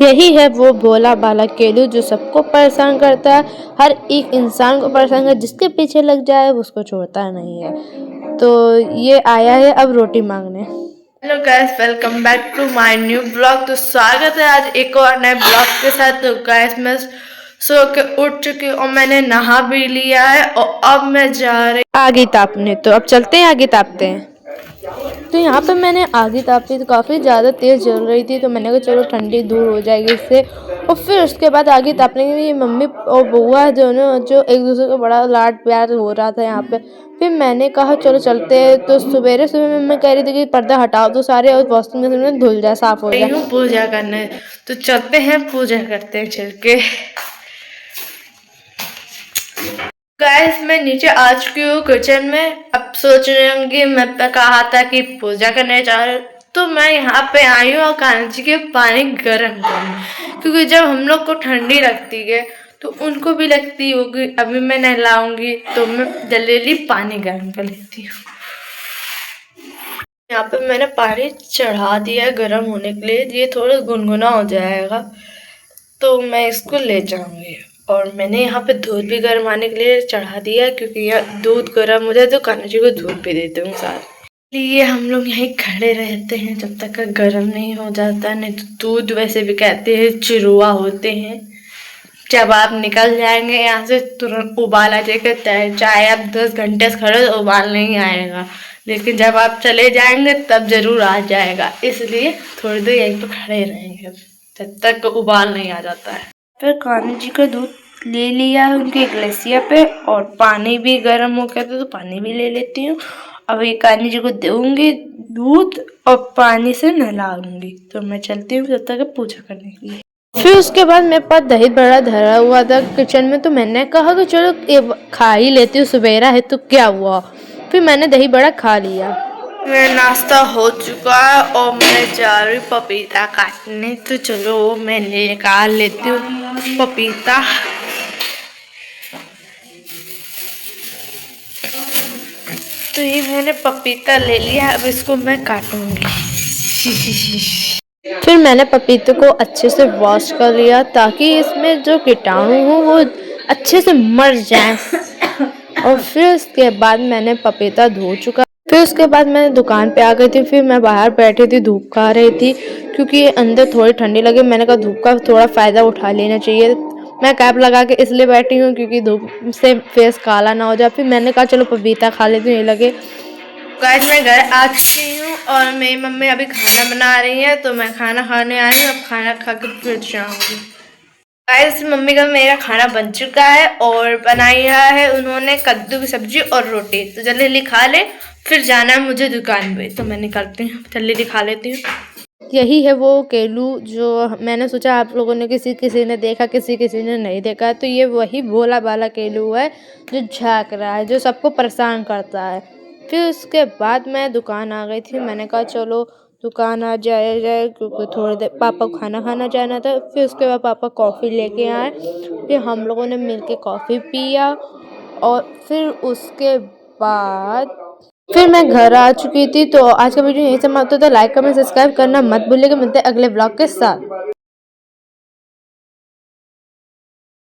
यही है वो भोला भाला केलू जो सबको परेशान करता है, हर एक इंसान को परेशान कर, जिसके पीछे लग जाए उसको छोड़ता नहीं है। तो ये आया है अब रोटी मांगने। Hello guys, welcome back to my new blog. तो स्वागत है आज एक और नए ब्लॉग के साथ। तो गाइस मैं सो के उठ चुकी हूँ और मैंने नहा भी लिया है और अब मैं जा रही आगे तापने। तो अब चलते हैं आगे तापते हैं। तो यहाँ पे मैंने आगे तापी तो काफ़ी ज़्यादा तेज़ जल रही थी, तो मैंने कहा चलो ठंडी दूर हो जाएगी इससे। और फिर उसके बाद आगे तापने के लिए मम्मी और बुआ दोनों जो एक दूसरे को बड़ा लाड प्यार हो रहा था यहाँ पे। फिर मैंने कहा चलो चलते हैं। तो सुबह सुबह मम्मी कह रही थी कि पर्दा हटाओ तो सारे और वॉशिंग मशीन में धुल जाए, साफ हो जाए। पूजा करने तो चलते हैं, पूजा करते हैं चल के। गाइस मैं नीचे आ चुकी हूँ किचन में। अब सोच रही होंगी मैं कहा था कि पूजा करने जा रहे, तो मैं यहाँ पे आई हूँ और कान्हा जी के पानी गर्म करने, क्योंकि जब हम लोग को ठंडी लगती है तो उनको भी लगती होगी। अभी मैं नहलाऊंगी तो मैं जल्दी पानी गर्म कर लेती हूँ। यहाँ पे मैंने पानी चढ़ा दिया है गर्म होने के लिए, ये थोड़ा गुनगुना हो जाएगा तो मैं इसको ले जाऊंगी। और मैंने यहाँ पे दूध भी गर्म आने के लिए चढ़ा दिया है, क्योंकि यहाँ दूध गर्म हो जाए तो कान्हा जी को दूध भी देते हूँ साथ। इसलिए हम लोग यहीं खड़े रहते हैं जब तक गर्म नहीं हो जाता। नहीं तो दूध वैसे भी कहते हैं चिरुआ होते हैं, जब आप निकल जाएंगे यहाँ से तुरंत उबाल आ जाएगा। चाहे आप 10 घंटे से खड़े तो उबाल नहीं आएगा, लेकिन जब आप चले जाएंगे तब जरूर आ जाएगा। इसलिए थोड़ी देर यहीं पर खड़े रहेंगे जब तक उबाल नहीं आ जाता है। फिर कान्हा जी का दूध ले लिया है उनके ग्लेसिया पे, और पानी भी गर्म हो गया था तो पानी भी ले लेती हूँ। अब ये कान्हा जी को दूंगी दूध और पानी से नहलाऊंगी। तो मैं चलती हूँ जब तक पूजा करने के लिए। फिर उसके बाद मेरे पास दही बड़ा धरा हुआ था किचन में, तो मैंने कहा कि चलो खा ही लेती हूँ, सवेरा है तो क्या हुआ। फिर मैंने दही बड़ा खा लिया। मेरा नाश्ता हो चुका है और मैं जा रही हूँ पपीता काटने। तो चलो मैं निकाल लेती हूँ पपीता। तो ये मैंने पपीता ले लिया, अब इसको मैं काटूंगी। फिर मैंने पपीते को अच्छे से वॉश कर लिया ताकि इसमें जो कीटाणु हो वो अच्छे से मर जाए। और फिर उसके बाद मैंने पपीता धो चुका। फिर उसके बाद मैं दुकान पे आ गई थी। फिर मैं बाहर बैठी थी, धूप खा रही थी, क्योंकि अंदर थोड़ी ठंडी लगी। मैंने कहा धूप का थोड़ा फ़ायदा उठा लेना चाहिए। मैं कैप लगा के इसलिए बैठी हूँ क्योंकि धूप से फेस काला ना हो जाए। फिर मैंने कहा चलो पपीता खा लेती हूँ, ये लगे। गाइस मैं घर आ चुकी हूँ और मेरी मम्मी अभी खाना बना रही है, तो मैं खाना खाने आई हूँ। अब खाना खा के फिर जाऊँगी। गाइस मम्मी का मेरा खाना बन चुका है और बनाया है उन्होंने कद्दू की सब्जी और रोटी। तो जल्दी जल्दी खा ले, फिर जाना है मुझे दुकान पे। तो मैं निकलती हूँ, जल्दी जल्दी खा लेती हूँ। यही है वो केलू जो मैंने सोचा आप लोगों ने किसी ने देखा, किसी ने नहीं देखा। तो ये वही भोला भाला केलू है जो झाँक रहा है, जो सबको परेशान करता है। फिर उसके बाद मैं दुकान आ गई थी। मैंने कहा चलो दुकान आ जाए क्योंकि थोड़ी देर पापा को खाना खाना जाना था। फिर उसके बाद पापा कॉफ़ी लेके आए, फिर हम लोगों ने मिलके कॉफ़ी पिया। और फिर उसके बाद फिर मैं घर आ चुकी थी। तो आज का वीडियो यहीं समाप्त होता है। लाइक कमेंट सब्सक्राइब करना मत भूलिएगा। मिलते हैं अगले ब्लॉग के साथ।